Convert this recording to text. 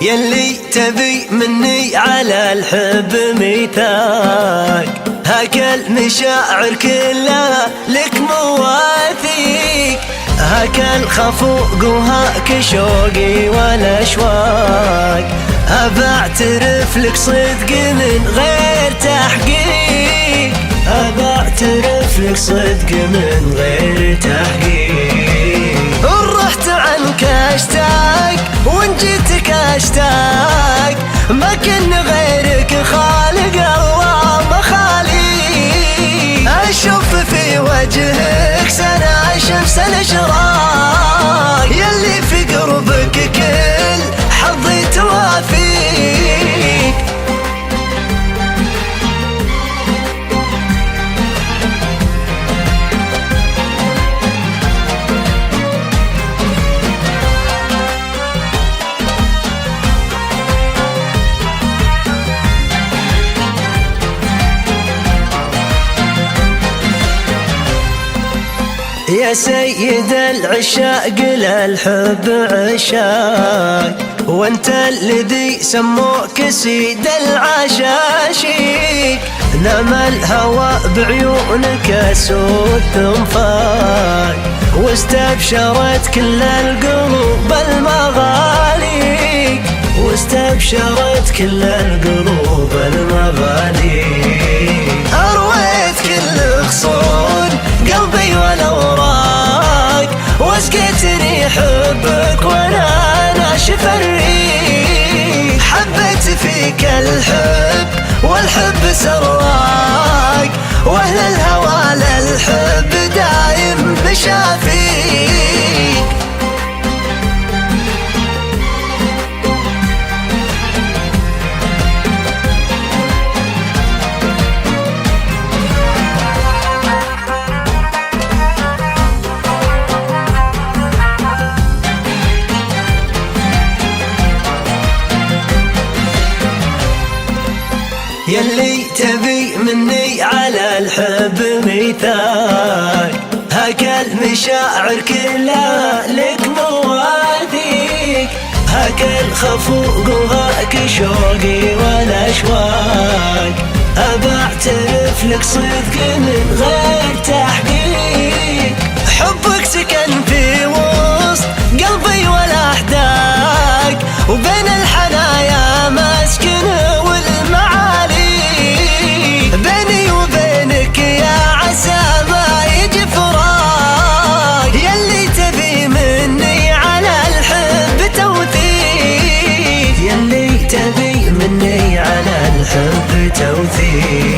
يلي تبي مني على الحب ميثاق، هاك المشاعر كلها لك مواثيق، هاك الخفوق وهاك شوقي والاشواق، أبعترف لك صدق من غير تحقيق، أبعترف لك صدق من غير تحقيق. رحت عنك اشتاق وان جيتك اشتاق، ما كن غيرك خالق الله مخاليق، اشوف في وجهك سنة شمس الاشراق، يلي في قربك كل حظي توافيق. يا سيد العشاق للحب عشاق، وانت الذي سموك سيد العشاشيق، نام الهوى بعيونك سود تنفاق، واستبشرت كل القلوب المغاليق، واستبشرت كل القلوب المغاليق. أرويت كل خصون قلبي والأوراق، واسقيتني حبك وانا ناشف الريق، حبيت فيك الحب والحب سراق، واهل الهوى للحب دايم بشافيك. يلي تبي مني على الحب ميثاق، هاك المشاعر كلها لك مواثيق، هاك الخفوق وهاك شوقي والاشواق، أبعترف لك صدق من غير تحقيق، حبك سكن في وسط قلبي والاحداق، وبين الحنايا مسكن والمعالي، بيني وبينك يا عسى ما يجي فراق، يلي تبي مني على الحب توثيق، يلي تبي مني على الحب توثيق.